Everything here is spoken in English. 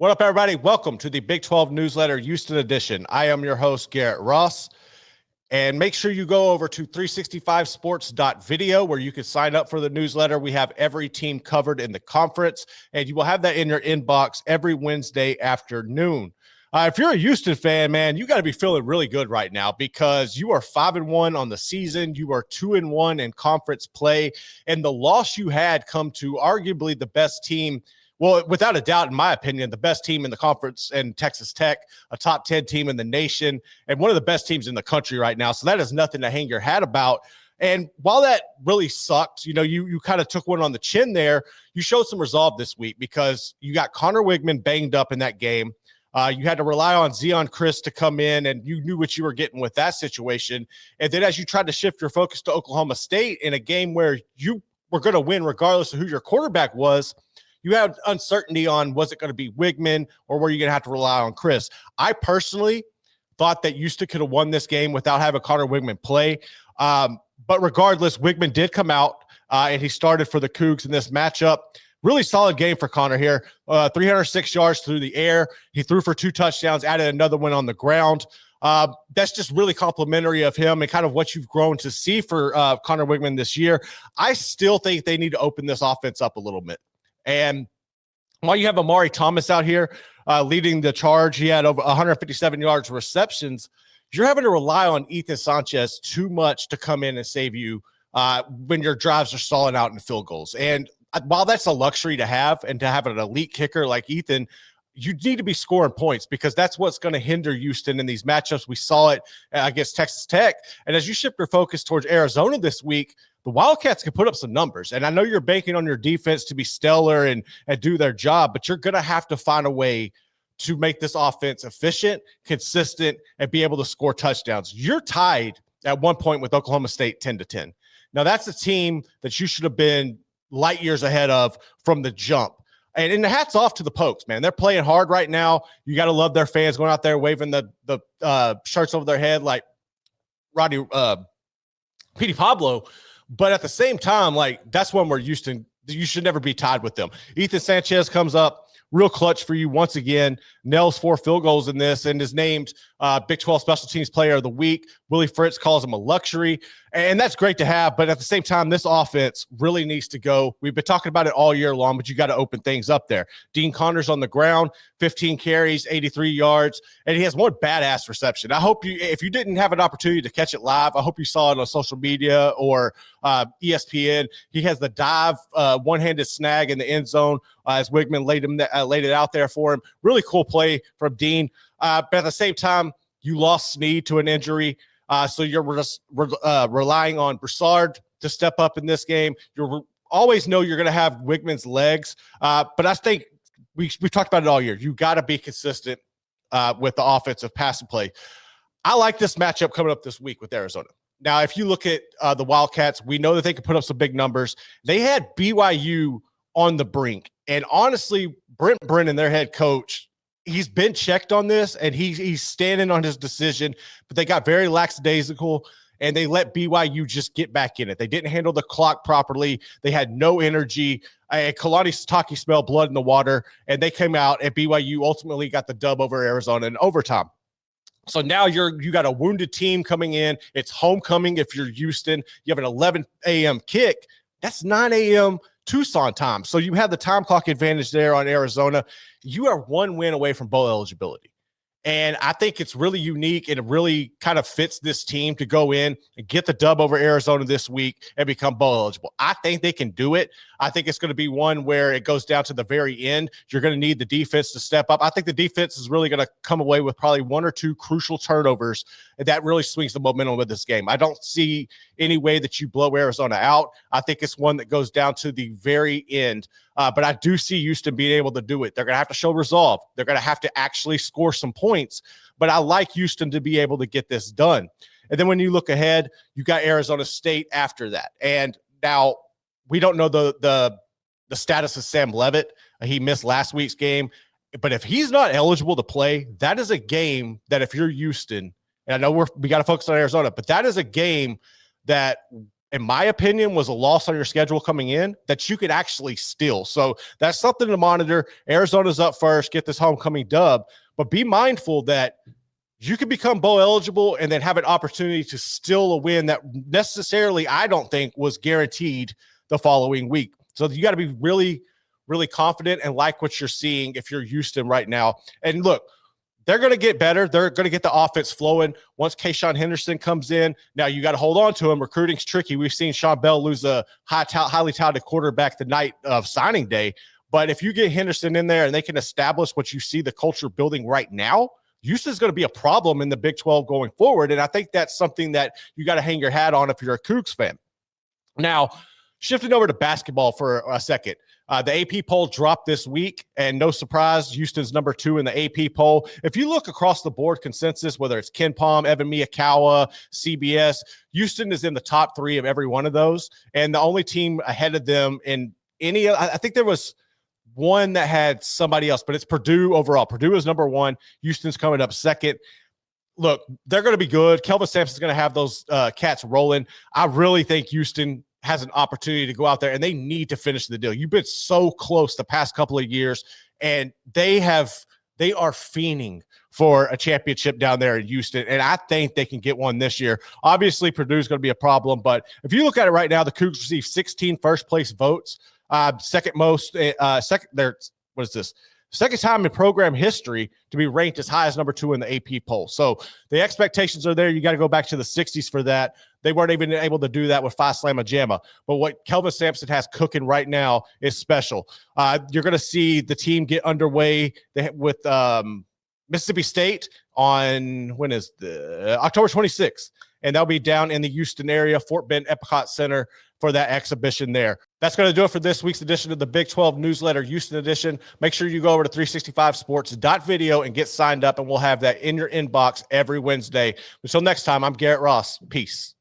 What up, everybody? Welcome to the Big 12 Newsletter Houston edition. I am your host, Garrett Ross. And make sure you go over to 365sports.video where you can sign up for the newsletter. We have every team covered in the conference, and you will have that in your inbox every Wednesday afternoon. If you're a Houston fan, man, you got to be feeling really good right now because you are 5-1 on the season. You are 2-1 in conference play, and the loss you had come to arguably the best team. Well, without a doubt, in my opinion, the best team in the conference and Texas Tech, a top 10 team in the nation, and one of the best teams in the country right now. So that is nothing to hang your hat about. And while that really sucked, you kind of took one on the chin there. You showed some resolve this week because you got Conner Weigman banged up in that game. You had to rely on Zion Chris to come in, and you knew what you were getting with that situation. And then as you tried to shift your focus to Oklahoma State in a game where you were going to win regardless of who your quarterback was, you had uncertainty on was it going to be Weigman or were you going to have to rely on Chris? I personally thought that Houston could have won this game without having Conner Weigman play. But regardless, Weigman did come out and he started for the Coogs in this matchup. Really solid game for Conner here. 306 yards through the air. He threw for 2 touchdowns, added another one on the ground. That's just really complimentary of him and kind of what you've grown to see for Conner Weigman this year. I still think they need to open this offense up a little bit. And while you have Amari Thomas out here leading the charge, he had over 157 yards receptions. You're having to rely on Ethan Sanchez too much to come in and save you when your drives are stalling out in field goals. And while that's a luxury to have and to have an elite kicker like Ethan, you need to be scoring points because that's what's going to hinder Houston in these matchups. We saw it against Texas Tech. And as you shift your focus towards Arizona this week, the Wildcats can put up some numbers. And I know you're banking on your defense to be stellar and do their job, but you're going to have to find a way to make this offense efficient, consistent, and be able to score touchdowns. You're tied at one point with Oklahoma State 10-10. Now, that's a team that you should have been light years ahead of from the jump. And the hats off to the Pokes, man. They're playing hard right now. You got to love their fans going out there waving the shirts over their head like Rodney Petey Pablo. But at the same time, that's one where Houston, you should never be tied with them. Ethan Sanchez comes up, real clutch for you once again. Nails 4 field goals in this and is named Big 12 Special Teams Player of the Week. Willie Fritz calls him a luxury, and that's great to have. But at the same time, this offense really needs to go. We've been talking about it all year long, but you got to open things up there. Dean Connors on the ground, 15 carries, 83 yards, and he has one badass reception. I hope if you didn't have an opportunity to catch it live, I hope you saw it on social media or ESPN. He has the dive, one-handed snag in the end zone as Weigman laid it out there for him. Really cool play from Dean. But at the same time, you lost Snead to an injury. So you're just relying on Broussard to step up in this game. You always know you're going to have Weigman's legs. But I think we've talked about it all year. You got to be consistent with the offensive passing play. I like this matchup coming up this week with Arizona. Now, if you look at the Wildcats, we know that they can put up some big numbers. They had BYU on the brink. And honestly, Brent Brennan, their head coach, he's been checked on this, and he's standing on his decision. But they got very lackadaisical, and they let BYU just get back in it. They didn't handle the clock properly. They had no energy. Kalani Sitake smelled blood in the water, and they came out, and BYU ultimately got the dub over Arizona in overtime. So now you got a wounded team coming in. It's homecoming if you're Houston. You have an 11 a.m. kick. That's 9 a.m. Tucson time. So you have the time clock advantage there on Arizona. You are one win away from bowl eligibility. And I think it's really unique, and it really kind of fits this team to go in and get the dub over Arizona this week and become bowl eligible. I think they can do it. I think it's going to be one where it goes down to the very end. You're going to need the defense to step up. I think the defense is really going to come away with probably 1 or 2 crucial turnovers, and that really swings the momentum of this game. I don't see any way that you blow Arizona out. I think it's one that goes down to the very end. But I do see Houston being able to do it. They're going to have to show resolve. They're going to have to actually score some points. But I like Houston to be able to get this done. And then when you look ahead, you got Arizona State after that. And now we don't know the status of Sam Levitt. He missed last week's game. But if he's not eligible to play, that is a game that if you're Houston, and I know we got to focus on Arizona, but that is a game that in my opinion, was a loss on your schedule coming in that you could actually steal. So that's something to monitor. Arizona's up first, get this homecoming dub, but be mindful that you could become bowl eligible and then have an opportunity to steal a win that necessarily I don't think was guaranteed the following week. So you got to be really, really confident and like what you're seeing if you're Houston right now. And look, they're going to get better. They're going to get the offense flowing once Kayshawn Henderson comes in. Now you got to hold on to him. Recruiting's tricky. We've seen Sean Bell lose a highly touted quarterback the night of signing day. But if you get Henderson in there and they can establish what you see the culture building right now, Houston's going to be a problem in the Big 12 going forward. And I think that's something that you got to hang your hat on if you're a Cougs fan. Now, shifting over to basketball for a second. The AP poll dropped this week, and no surprise, Houston's number 2 in the AP poll. If you look across the board consensus, whether it's Ken Palm, Evan Miyakawa, CBS, Houston is in the top 3 of every one of those. And the only team ahead of them in any, I think there was one that had somebody else, but it's Purdue overall. Purdue is number 1. Houston's coming up second. Look, they're going to be good. Kelvin Sampson's going to have those cats rolling. I really think Houston has an opportunity to go out there, and they need to finish the deal. You've been so close the past couple of years, and they are fiending for a championship down there in Houston, and I think they can get one this year. Obviously, Purdue's going to be a problem, but if you look at it right now, the Cougs received 16 first-place votes, second most. What is this? Second time in program history to be ranked as high as number 2 in the AP poll. So the expectations are there. You got to go back to the 60s for that. They weren't even able to do that with Phi Slamma Jamma. But what Kelvin Sampson has cooking right now is special. You're going to see the team get underway with Mississippi State on October 26th. And they'll be down in the Houston area, Fort Bend Epcot Center for that exhibition there. That's going to do it for this week's edition of the Big 12 Newsletter, Houston edition. Make sure you go over to 365sports.video and get signed up, and we'll have that in your inbox every Wednesday. Until next time, I'm Garrett Ross. Peace.